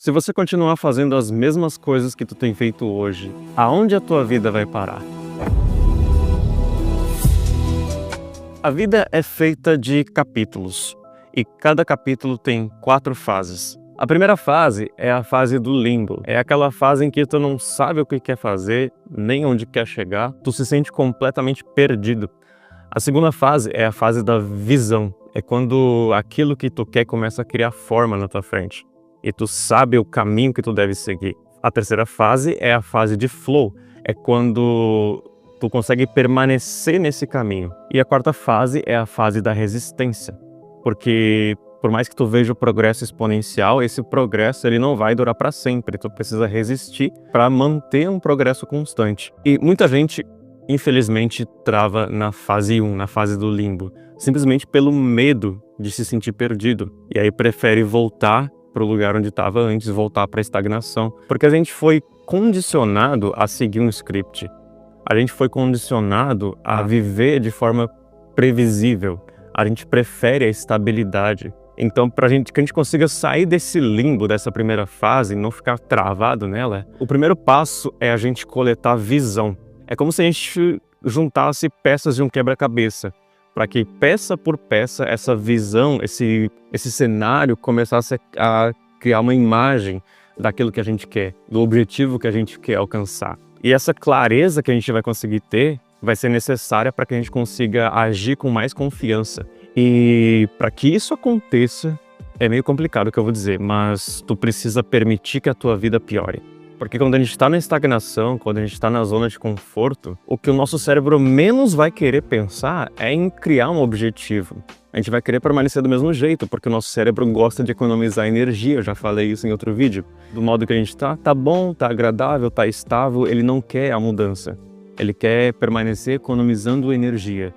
Se você continuar fazendo as mesmas coisas que tu tem feito hoje, aonde a tua vida vai parar? A vida é feita de capítulos, e cada capítulo tem 4 fases. A primeira fase é a fase do limbo. É aquela fase em que tu não sabe o que quer fazer, nem onde quer chegar, tu se sente completamente perdido. A segunda fase é a fase da visão. É quando aquilo que tu quer começa a criar forma na tua frente, e tu sabe o caminho que tu deve seguir. A terceira fase é a fase de flow. É quando tu consegue permanecer nesse caminho. E a quarta fase é a fase da resistência. Porque por mais que tu veja o progresso exponencial, esse progresso ele não vai durar para sempre. Tu precisa resistir para manter um progresso constante. E muita gente, infelizmente, trava na fase 1, na fase do limbo, simplesmente pelo medo de se sentir perdido. E aí prefere voltar para o lugar onde estava antes, voltar para a estagnação. Porque a gente foi condicionado a seguir um script. A gente foi condicionado a viver de forma previsível. A gente prefere a estabilidade. Então, para que a gente consiga sair desse limbo, dessa primeira fase, e não ficar travado nela, o primeiro passo é a gente coletar visão. É como se a gente juntasse peças de um quebra-cabeça, para que peça por peça essa visão, esse cenário começasse a criar uma imagem daquilo que a gente quer, do objetivo que a gente quer alcançar. E essa clareza que a gente vai conseguir ter vai ser necessária para que a gente consiga agir com mais confiança. E para que isso aconteça, é meio complicado o que eu vou dizer, mas tu precisa permitir que a tua vida piore. Porque quando a gente está na estagnação, quando a gente está na zona de conforto, o que o nosso cérebro menos vai querer pensar é em criar um objetivo. A gente vai querer permanecer do mesmo jeito, porque o nosso cérebro gosta de economizar energia, eu já falei isso em outro vídeo. Do modo que a gente tá bom, tá agradável, tá estável, ele não quer a mudança. Ele quer permanecer economizando energia.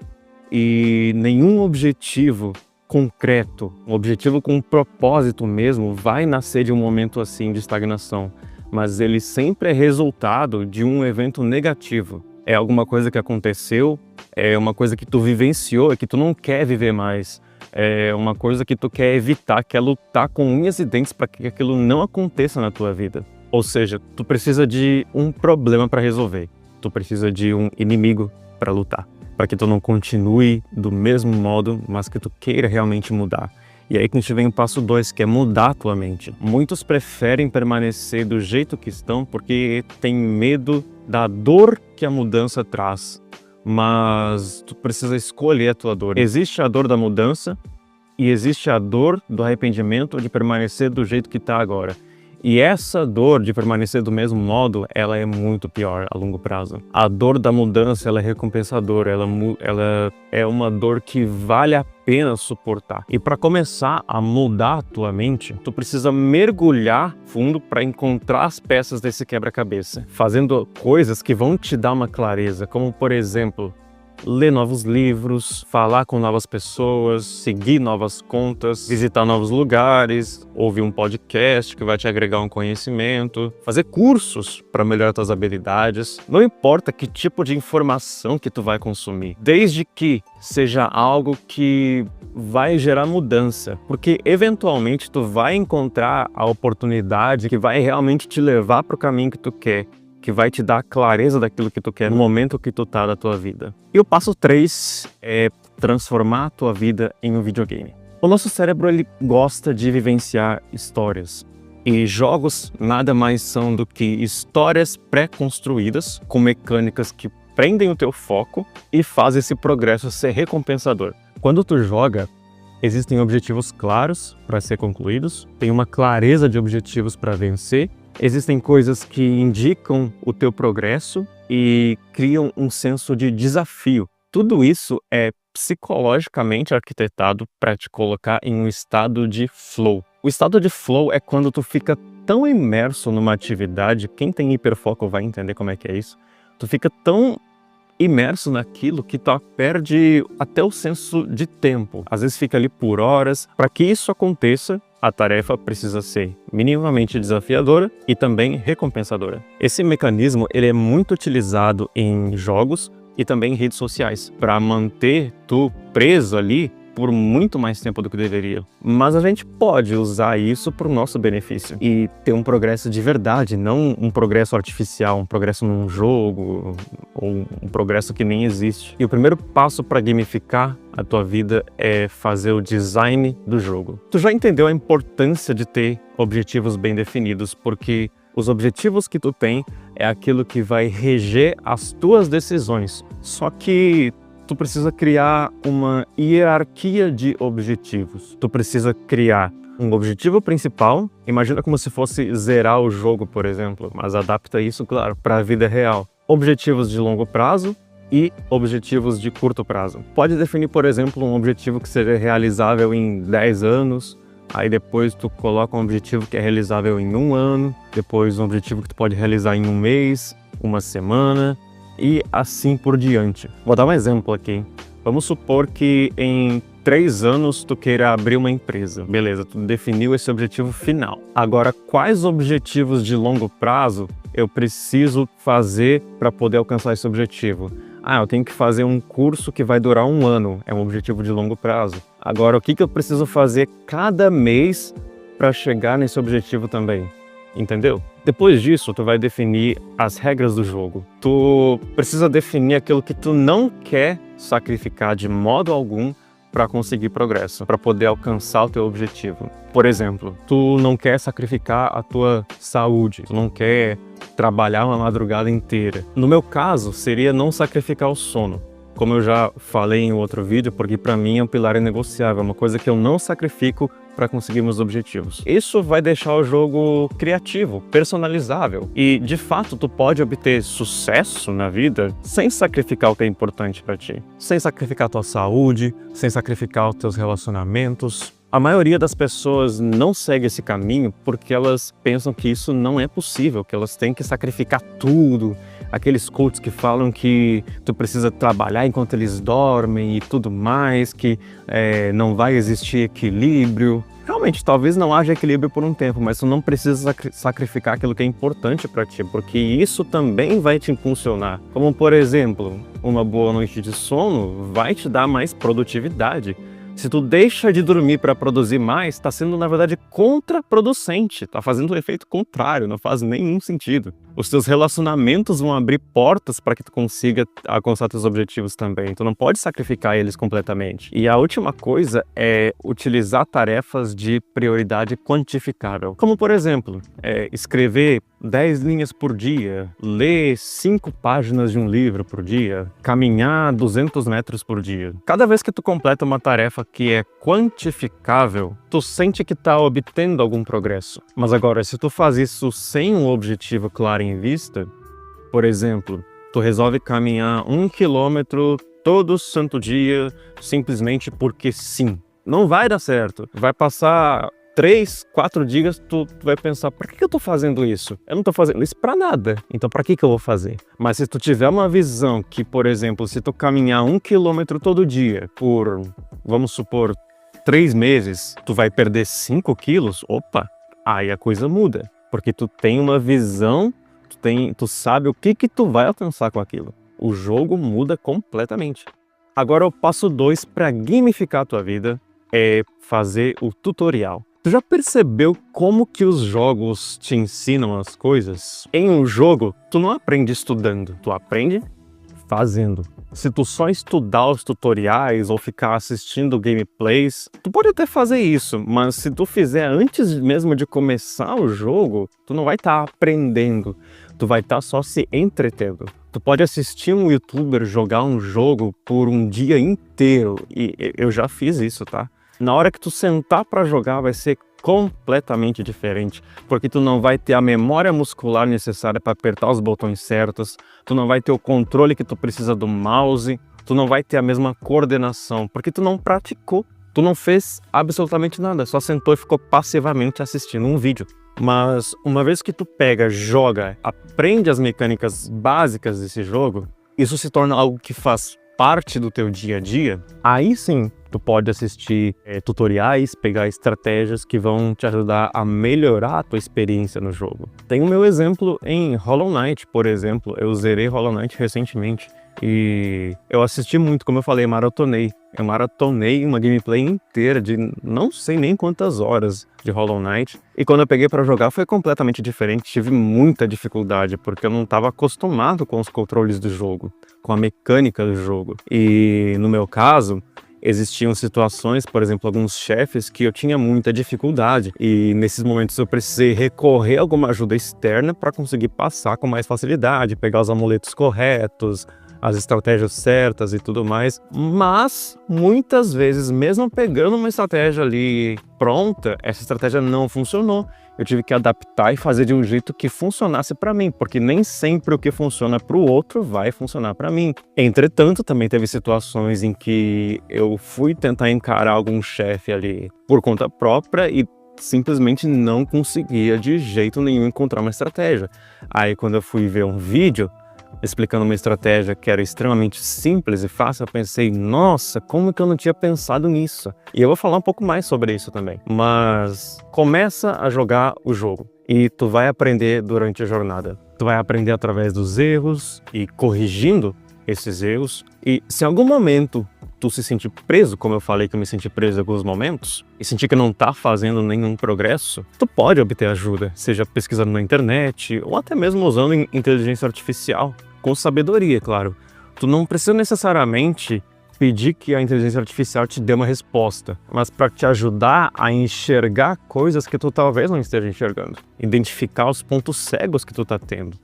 E nenhum objetivo concreto, um objetivo com um propósito mesmo, vai nascer de um momento assim de estagnação. Mas ele sempre é resultado de um evento negativo. É alguma coisa que aconteceu, é uma coisa que tu vivenciou e que tu não quer viver mais. É uma coisa que tu quer evitar, quer lutar com unhas e dentes para que aquilo não aconteça na tua vida. Ou seja, tu precisa de um problema para resolver. Tu precisa de um inimigo para lutar. Para que tu não continue do mesmo modo, mas que tu queira realmente mudar. E aí que a gente vem o passo 2, que é mudar a tua mente. Muitos preferem permanecer do jeito que estão porque tem medo da dor que a mudança traz. Mas tu precisa escolher a tua dor. Existe a dor da mudança e existe a dor do arrependimento de permanecer do jeito que está agora. E essa dor de permanecer do mesmo modo, ela é muito pior a longo prazo. A dor da mudança, ela é recompensadora, ela é uma dor que vale a pena suportar. E para começar a mudar a tua mente, tu precisa mergulhar fundo para encontrar as peças desse quebra-cabeça, fazendo coisas que vão te dar uma clareza, como por exemplo, ler novos livros, falar com novas pessoas, seguir novas contas, visitar novos lugares, ouvir um podcast que vai te agregar um conhecimento, fazer cursos para melhorar tuas habilidades. Não importa que tipo de informação que tu vai consumir, desde que seja algo que vai gerar mudança, porque eventualmente tu vai encontrar a oportunidade que vai realmente te levar para o caminho que tu quer, que vai te dar a clareza daquilo que tu quer no momento que tu tá da tua vida. E o passo 3 é transformar a tua vida em um videogame. O nosso cérebro ele gosta de vivenciar histórias. E jogos nada mais são do que histórias pré-construídas com mecânicas que prendem o teu foco e fazem esse progresso ser recompensador. Quando tu joga, existem objetivos claros para ser concluídos, tem uma clareza de objetivos para vencer. Existem coisas que indicam o teu progresso e criam um senso de desafio. Tudo isso é psicologicamente arquitetado para te colocar em um estado de flow. O estado de flow é quando tu fica tão imerso numa atividade, quem tem hiperfoco vai entender como é que é isso, tu fica tão imerso naquilo que tu perde até o senso de tempo. Às vezes fica ali por horas. Para que isso aconteça, a tarefa precisa ser minimamente desafiadora e também recompensadora. Esse mecanismo ele é muito utilizado em jogos e também em redes sociais, para manter tu preso ali por muito mais tempo do que deveria. Mas a gente pode usar isso para o nosso benefício e ter um progresso de verdade, não um progresso artificial, um progresso num jogo ou um progresso que nem existe. E o primeiro passo para gamificar a tua vida é fazer o design do jogo. Tu já entendeu a importância de ter objetivos bem definidos, porque os objetivos que tu tem é aquilo que vai reger as tuas decisões. Só que tu precisa criar uma hierarquia de objetivos. Tu precisa criar um objetivo principal. Imagina como se fosse zerar o jogo, por exemplo, mas adapta isso, claro, para a vida real. Objetivos de longo prazo e objetivos de curto prazo. Pode definir, por exemplo, um objetivo que seja realizável em 10 anos, aí depois tu coloca um objetivo que é realizável em 1 ano, depois um objetivo que tu pode realizar em 1 mês, 1 semana e assim por diante. Vou dar um exemplo aqui. Vamos supor que em 3 anos tu queira abrir uma empresa. Beleza, tu definiu esse objetivo final. Agora, quais objetivos de longo prazo eu preciso fazer para poder alcançar esse objetivo? Eu tenho que fazer um curso que vai durar 1 ano, é um objetivo de longo prazo. Agora, o que eu preciso fazer cada mês para chegar nesse objetivo também? Entendeu? Depois disso, tu vai definir as regras do jogo. Tu precisa definir aquilo que tu não quer sacrificar de modo algum para conseguir progresso, para poder alcançar o teu objetivo. Por exemplo, tu não quer sacrificar a tua saúde, tu não quer trabalhar uma madrugada inteira. No meu caso, seria não sacrificar o sono. Como eu já falei em outro vídeo, porque para mim é um pilar inegociável, uma coisa que eu não sacrifico para conseguir meus objetivos. Isso vai deixar o jogo criativo, personalizável e, de fato, tu pode obter sucesso na vida sem sacrificar o que é importante para ti, sem sacrificar a tua saúde, sem sacrificar os teus relacionamentos. A maioria das pessoas não segue esse caminho porque elas pensam que isso não é possível, que elas têm que sacrificar tudo. Aqueles coaches que falam que tu precisa trabalhar enquanto eles dormem e tudo mais, que não vai existir equilíbrio. Realmente, talvez não haja equilíbrio por um tempo, mas tu não precisa sacrificar aquilo que é importante para ti, porque isso também vai te impulsionar. Como, por exemplo, uma boa noite de sono vai te dar mais produtividade. Se tu deixa de dormir para produzir mais, está sendo, na verdade, contraproducente. Está fazendo o efeito contrário, não faz nenhum sentido. Os teus relacionamentos vão abrir portas para que tu consiga alcançar teus objetivos também. Tu não pode sacrificar eles completamente. E a última coisa é utilizar tarefas de prioridade quantificável. Como, por exemplo, escrever 10 linhas por dia, ler 5 páginas de um livro por dia, caminhar 200 metros por dia. Cada vez que tu completa uma tarefa que é quantificável, tu sente que está obtendo algum progresso. Mas agora, se tu faz isso sem um objetivo claro em vista, por exemplo, tu resolve caminhar 1 quilômetro todo santo dia, simplesmente porque sim. Não vai dar certo. Vai passar 3, 4 dias, tu vai pensar, por que eu tô fazendo isso? Eu não tô fazendo isso pra nada, então pra que eu vou fazer? Mas se tu tiver uma visão que, por exemplo, se tu caminhar 1 quilômetro todo dia por, vamos supor, 3 meses, tu vai perder 5 quilos, opa, aí a coisa muda. Porque tu tem uma visão, tu sabe o que tu vai alcançar com aquilo. O jogo muda completamente. Agora o passo 2 para gamificar a tua vida é fazer o tutorial. Tu já percebeu como que os jogos te ensinam as coisas? Em um jogo, tu não aprende estudando, tu aprende fazendo. Se tu só estudar os tutoriais ou ficar assistindo gameplays, tu pode até fazer isso, mas se tu fizer antes mesmo de começar o jogo, tu não vai estar aprendendo, tu vai estar só se entretendo. Tu pode assistir um youtuber jogar um jogo por um dia inteiro, e eu já fiz isso, tá? Na hora que tu sentar para jogar vai ser completamente diferente, porque tu não vai ter a memória muscular necessária para apertar os botões certos, tu não vai ter o controle que tu precisa do mouse, tu não vai ter a mesma coordenação, porque tu não praticou, tu não fez absolutamente nada, só sentou e ficou passivamente assistindo um vídeo. Mas uma vez que tu pega, joga, aprende as mecânicas básicas desse jogo, isso se torna algo que faz parte do teu dia a dia, aí sim tu pode assistir tutoriais, pegar estratégias que vão te ajudar a melhorar a tua experiência no jogo. Tem o meu exemplo em Hollow Knight, por exemplo. Eu zerei Hollow Knight recentemente E eu assisti muito, como eu falei, maratonei. Eu maratonei uma gameplay inteira de não sei nem quantas horas de Hollow Knight. E quando eu peguei pra jogar foi completamente diferente. Tive muita dificuldade, porque eu não estava acostumado com os controles do jogo, com a mecânica do jogo. E no meu caso, existiam situações, por exemplo, alguns chefes que eu tinha muita dificuldade. E nesses momentos eu precisei recorrer a alguma ajuda externa para conseguir passar com mais facilidade, pegar os amuletos corretos, as estratégias certas e tudo mais, mas muitas vezes, mesmo pegando uma estratégia ali pronta, essa estratégia não funcionou. Eu tive que adaptar e fazer de um jeito que funcionasse para mim, porque nem sempre o que funciona para o outro vai funcionar para mim. Entretanto, também teve situações em que eu fui tentar encarar algum chefe ali por conta própria e simplesmente não conseguia de jeito nenhum encontrar uma estratégia. Aí quando eu fui ver um vídeo explicando uma estratégia que era extremamente simples e fácil, eu pensei, nossa, como que eu não tinha pensado nisso? E eu vou falar um pouco mais sobre isso também. Mas começa a jogar o jogo e tu vai aprender durante a jornada. Tu vai aprender através dos erros e corrigindo esses erros. E se em algum momento tu se sentir preso, como eu falei que eu me senti preso em alguns momentos, e sentir que não tá fazendo nenhum progresso, tu pode obter ajuda, seja pesquisando na internet ou até mesmo usando inteligência artificial. Com sabedoria, claro. Tu não precisa necessariamente pedir que a inteligência artificial te dê uma resposta, mas para te ajudar a enxergar coisas que tu talvez não esteja enxergando. Identificar os pontos cegos que tu tá tendo.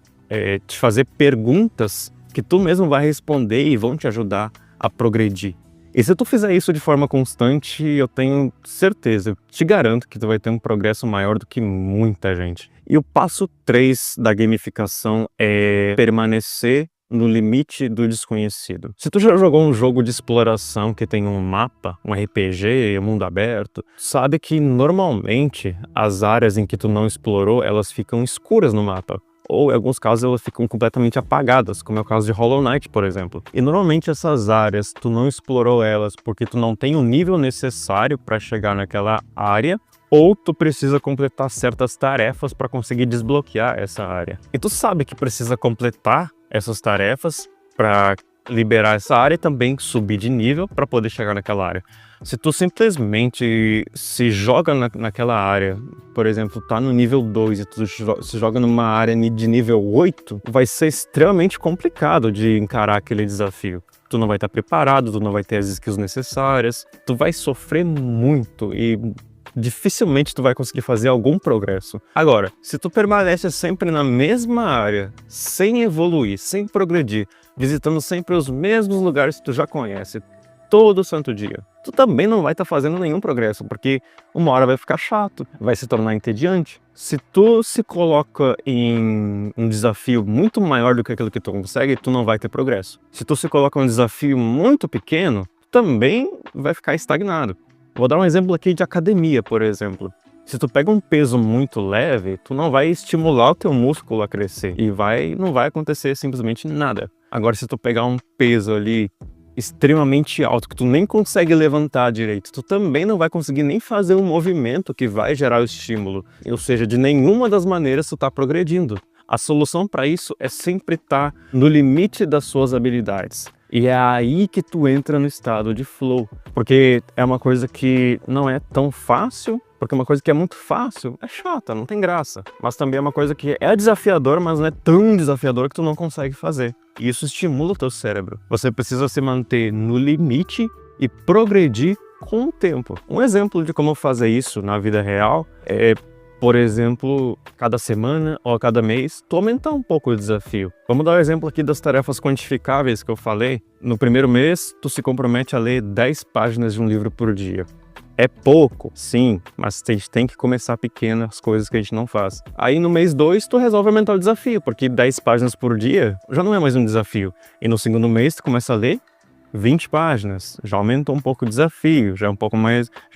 Te fazer perguntas que tu mesmo vai responder e vão te ajudar a progredir. E se tu fizer isso de forma constante, eu tenho certeza, eu te garanto que tu vai ter um progresso maior do que muita gente. E o passo 3 da gamificação é permanecer no limite do desconhecido. Se tu já jogou um jogo de exploração que tem um mapa, um RPG, um mundo aberto, sabe que normalmente as áreas em que tu não explorou, elas ficam escuras no mapa. Ou em alguns casos elas ficam completamente apagadas, como é o caso de Hollow Knight, por exemplo. E normalmente essas áreas, tu não explorou elas porque tu não tem o nível necessário para chegar naquela área, ou tu precisa completar certas tarefas para conseguir desbloquear essa área. E tu sabe que precisa completar essas tarefas para liberar essa área e também subir de nível para poder chegar naquela área. Se tu simplesmente se joga naquela área, por exemplo, tá no nível 2 e tu se joga numa área de nível 8, vai ser extremamente complicado de encarar aquele desafio. Tu não vai estar preparado, tu não vai ter as skills necessárias, tu vai sofrer muito e dificilmente tu vai conseguir fazer algum progresso. Agora, se tu permanece sempre na mesma área, sem evoluir, sem progredir, visitando sempre os mesmos lugares que tu já conhece, todo santo dia, tu também não vai estar fazendo nenhum progresso, porque uma hora vai ficar chato, vai se tornar entediante. Se tu se coloca em um desafio muito maior do que aquilo que tu consegue, tu não vai ter progresso. Se tu se coloca em um desafio muito pequeno, tu também vai ficar estagnado. Vou dar um exemplo aqui de academia, por exemplo. Se tu pega um peso muito leve, tu não vai estimular o teu músculo a crescer e não vai acontecer simplesmente nada. Agora, se tu pegar um peso ali extremamente alto, que tu nem consegue levantar direito, tu também não vai conseguir nem fazer um movimento que vai gerar o estímulo. Ou seja, de nenhuma das maneiras tu tá progredindo. A solução para isso é sempre estar no limite das suas habilidades. E é aí que tu entra no estado de flow, porque é uma coisa que não é tão fácil, porque uma coisa que é muito fácil é chata, não tem graça. Mas também é uma coisa que é desafiador, mas não é tão desafiador que tu não consegue fazer. E isso estimula o teu cérebro. Você precisa se manter no limite e progredir com o tempo. Um exemplo de como fazer isso na vida real é, por exemplo, cada semana ou a cada mês, tu aumentar um pouco o desafio. Vamos dar o exemplo aqui das tarefas quantificáveis que eu falei. No primeiro mês, tu se compromete a ler 10 páginas de um livro por dia. É pouco, sim, mas a gente tem que começar pequeno as coisas que a gente não faz. Aí no mês 2, tu resolve aumentar o desafio, porque 10 páginas por dia já não é mais um desafio. E no segundo mês, tu começa a ler 20 páginas, já aumentou um pouco o desafio, já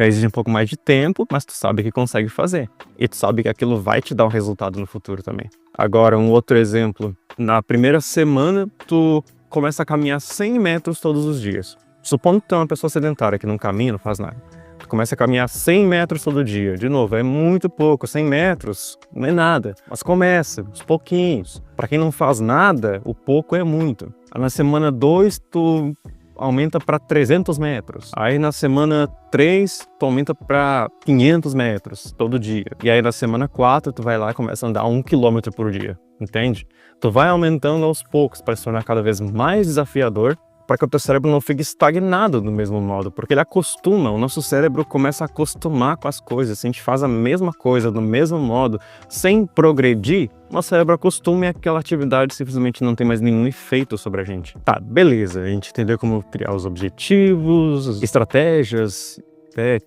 exige um pouco mais de tempo, mas tu sabe que consegue fazer. E tu sabe que aquilo vai te dar um resultado no futuro também. Agora, um outro exemplo. Na primeira semana, tu começa a caminhar 100 metros todos os dias. Supondo que tu é uma pessoa sedentária, que não caminha, não faz nada. Tu Começa a caminhar 100 metros todo dia. De novo, é muito pouco, 100 metros não é nada, mas começa, aos pouquinhos. Para quem não faz nada, o pouco é muito. Na semana 2, tu aumenta para 300 metros. Aí na semana 3, tu aumenta para 500 metros todo dia. E aí na semana 4, tu vai lá e começa a andar 1 quilômetro por dia, entende? Tu vai aumentando aos poucos para se tornar cada vez mais desafiador, para que o teu cérebro não fique estagnado do mesmo modo, porque ele acostuma, o nosso cérebro começa a acostumar com as coisas. Se a gente faz a mesma coisa do mesmo modo, sem progredir, nosso cérebro acostuma e aquela atividade simplesmente não tem mais nenhum efeito sobre a gente. Tá, beleza, a gente entendeu como criar os objetivos, estratégias,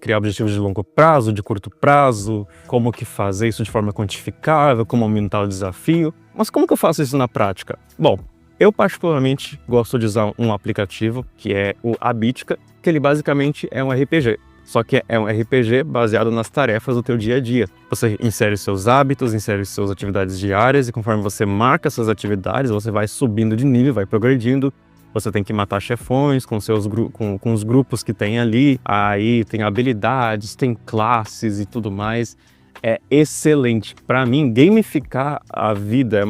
criar objetivos de longo prazo, de curto prazo, como que fazer isso de forma quantificável, como aumentar o desafio. Mas como que eu faço isso na prática? Bom, eu particularmente gosto de usar um aplicativo que é o Habitica, que ele basicamente é um RPG. Só que é um RPG baseado nas tarefas do teu dia a dia. Você insere seus hábitos, insere suas atividades diárias e conforme você marca essas atividades, você vai subindo de nível, vai progredindo. Você tem que matar chefões com os grupos que tem ali. Aí tem habilidades, tem classes e tudo mais. É excelente. Para mim, gamificar a vida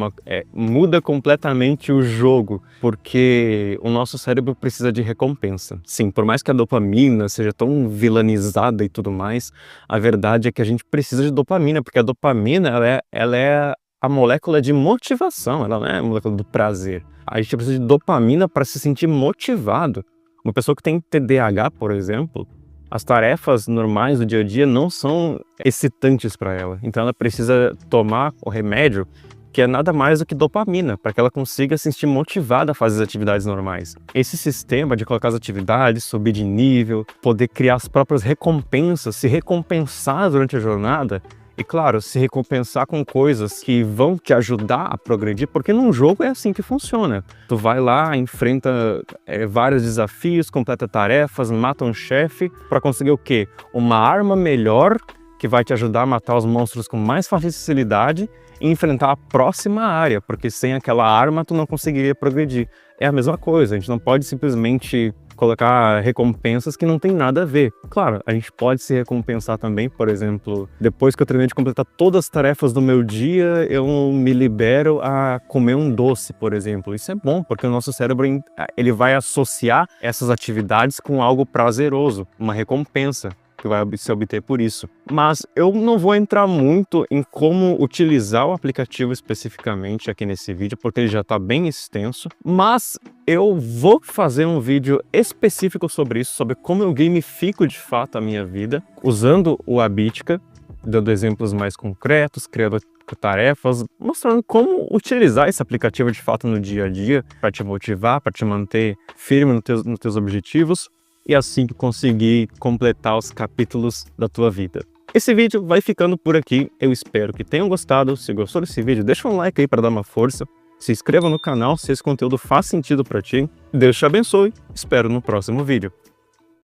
muda completamente o jogo, porque o nosso cérebro precisa de recompensa. Sim, por mais que a dopamina seja tão vilanizada e tudo mais, a verdade é que a gente precisa de dopamina, porque a dopamina ela é a molécula de motivação, ela não é a molécula do prazer. A gente precisa de dopamina para se sentir motivado. Uma pessoa que tem TDAH, por exemplo, as tarefas normais do dia a dia não são excitantes para ela. Então ela precisa tomar o remédio, que é nada mais do que dopamina, para que ela consiga se sentir motivada a fazer as atividades normais. Esse sistema de colocar as atividades, subir de nível, poder criar as próprias recompensas, se recompensar durante a jornada, e claro, se recompensar com coisas que vão te ajudar a progredir, porque num jogo é assim que funciona. Tu vai lá, enfrenta vários desafios, completa tarefas, mata um chefe para conseguir o quê? Uma arma melhor que vai te ajudar a matar os monstros com mais facilidade e enfrentar a próxima área, porque sem aquela arma tu não conseguiria progredir. É a mesma coisa, a gente não pode simplesmente colocar recompensas que não tem nada a ver. Claro, a gente pode se recompensar também, por exemplo, depois que eu terminei de completar todas as tarefas do meu dia, eu me libero a comer um doce, por exemplo. Isso é bom, porque o nosso cérebro ele vai associar essas atividades com algo prazeroso, uma recompensa que vai se obter por isso. Mas eu não vou entrar muito em como utilizar o aplicativo especificamente aqui nesse vídeo, porque ele já está bem extenso, mas eu vou fazer um vídeo específico sobre isso, sobre como eu gamifico de fato a minha vida, usando o Habitica, dando exemplos mais concretos, criando tarefas, mostrando como utilizar esse aplicativo de fato no dia a dia, para te motivar, para te manter firme nos teus objetivos, e assim que conseguir completar os capítulos da tua vida. Esse vídeo vai ficando por aqui, eu espero que tenham gostado. Se gostou desse vídeo, deixa um like aí para dar uma força, se inscreva no canal se esse conteúdo faz sentido para ti. Deus te abençoe, espero no próximo vídeo.